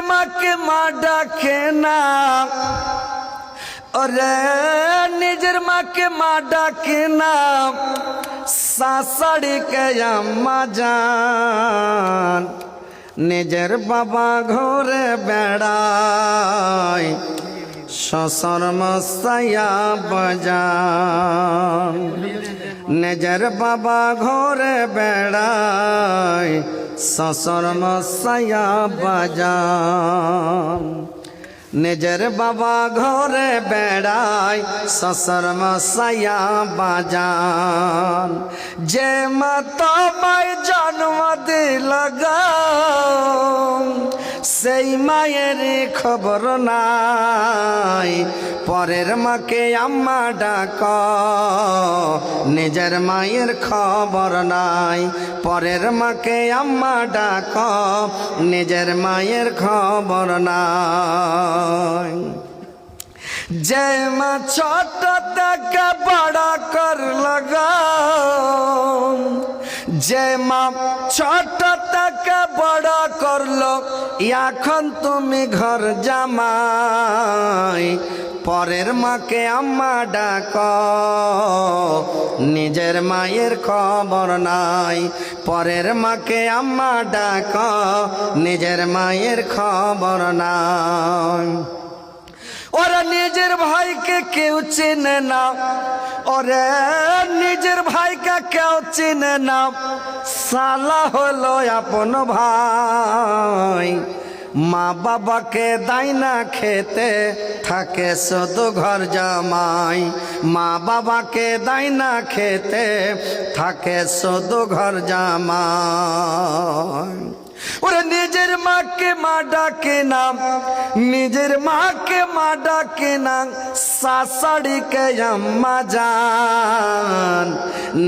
মাকে মা ডাকে না, ওরে নিজের মাকে মা ডাকে না, শাশুড়িকে আম্মা জান। নিজের বাবা ঘরে বেড়ায়, শ্বশুর মশাইয়া বাজান। নিজের বাবা ঘরে বেড়ায়, শ্বশুর মশাইয়া বাজান। নিজের বাবা ঘরে বেড়ায়, শ্বশুর মশাইয়া বাজান। যে মা তোমায় জন্ম দিল গো, সেই মায়ের খবর নাই। পরের মাকে আম্মা ডাক, নিজের মায়ের খবর নাই। পরের মাকে আম্মা ডাক, নিজের মায়ের খবর নাই। যে মা ছোট থেকে বড় করল গো, যে মা ছোট থেকে বড় করলো, এখন তুমি ঘর জামাই। পরের মাকে আম্মা ডাক, নিজের মায়ের খবর নাই। পরের মাকে আম্মা ডাক, নিজের মায়ের খবর নাই। ওরা নিজের ভাইকে কেউ চেনে না, ওরে নিজের ভাইকে কেউ চেনে না। সালা হলো আপন ভাই, মা বাবাকে দেয় না খেতে, থাকে শুধু ঘর জামাই। মা বাবাকে দেয় না খেতে, থাকে শুধু ঘর জামাই। ওরে নিজের মাকে মা ডাকে না, নিজের মাকে মা ডাকে না, শাশুড়িকে আম্মা জান।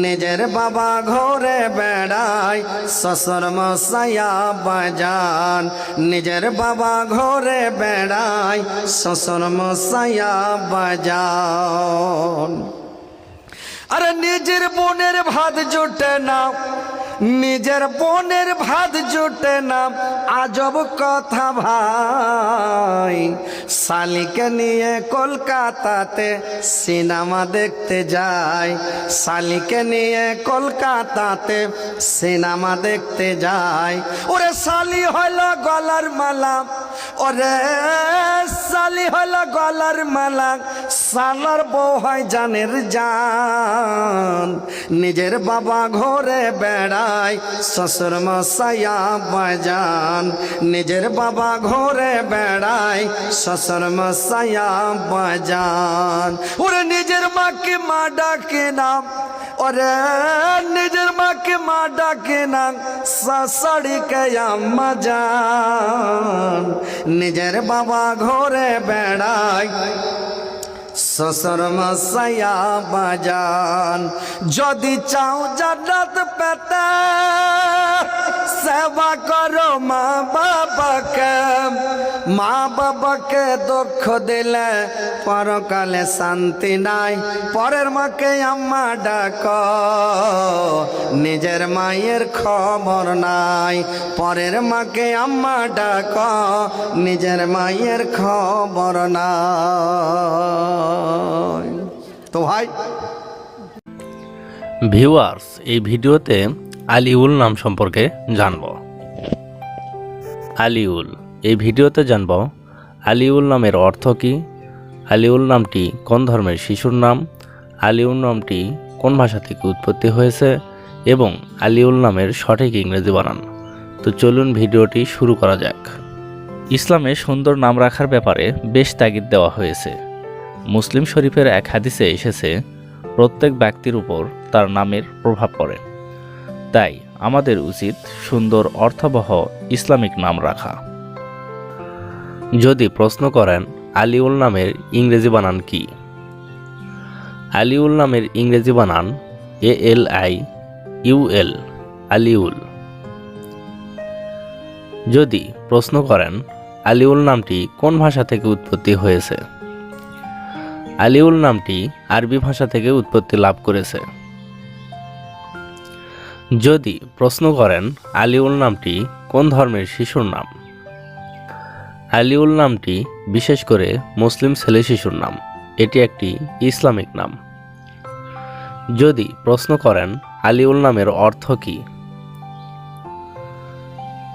নিজের বাবা ঘরে বেড়ায়, শ্বশুর মশাইয়া বাজান। নিজের বাবা ঘরে বেড়ায়, শ্বশুর মশাইয়া বাজান। আরে নিজের বোনের ভাত জোটে না, নিজের বোনের ভাত জোটে না, আজব কথা ভাই। শালিকে নিয়ে কলকাতাতে সিনেমা দেখতে যায়, শালিকে নিয়ে কলকাতাতে সিনেমা দেখতে যায়। ওরে শালি হইল গলার মালা, ওরে শালি হইল গলার মালা, শালার বউ হয় জানের জান। নিজের বাবা ঘরে বেড়ায়, শ্বশুর মশাইয়া বাজান। নিজের বাবা ঘরে বেড়ায়, শ্বশুর মশাইয়া বাজান। ওরে নিজের মাকে মা ডাকে না, ওরে নিজের মাকে মা ডাকে না, শাশুড়িকে আম্মা জান। নিজের বাবা ঘরে বেড়ায়, শ্বশুর মশাইয়া বাজান। যদি চাও জান্নাত পেতে, সেবা করো মা বাবাকে। মা বাবাকে দুঃখ দিলে পরকালে শান্তি নাই। পরের মাকে আম্মা ডাক, নিজের মায়ের খবর নাই। পরের মাকে আম্মা ডাক, নিজের মায়ের খবর নাই। তো ভাই ভিউয়ার্স, এই ভিডিওতে আলিউল নাম সম্পর্কে জানব। আলিউল, এই ভিডিওতে জানব আলিউল নামের অর্থ কী, আলিউল নামটি কোন ধর্মের শিশুর নাম, আলিউল নামটি কোন ভাষা থেকে উৎপত্তি হয়েছে এবং আলিউল নামের সঠিক ইংরেজি বানান। তো চলুন ভিডিওটি শুরু করা যাক। ইসলামে সুন্দর নাম রাখার ব্যাপারে বেশ তাগিদ দেওয়া হয়েছে। মুসলিম শরীফের এক হাদিসে এসেছে, প্রত্যেক ব্যক্তির উপর তার নামের প্রভাব পড়ে, তাই আমাদের উচিত সুন্দর অর্থবহ ইসলামিক নাম রাখা। যদি প্রশ্ন করেন আলিউল নামের ইংরেজি বানান কি, আলিউল নামের ইংরেজি বানান ALIUL, আলিউল। যদি প্রশ্ন করেন আলিউল নামটি কোন ভাষা থেকে উৎপত্তি হয়েছে, আলিউল নামটি আরবি ভাষা থেকে উৎপত্তি লাভ করেছে। যদি প্রশ্ন করেন আলিউল নামটি কোন ধর্মের শিশুর নাম, আলিউল নামটি বিশেষ করে মুসলিম ছেলে শিশুর নাম। এটি একটি ইসলামিক নাম। যদি প্রশ্ন করেন আলিউল নামের অর্থ কী,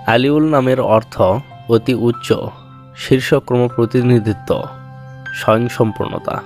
আলিউল নামের অর্থ অতি উচ্চ, শীর্ষ ক্রমপ্রতিনিধিত্ব, স্বয়ংসম্পূর্ণতা।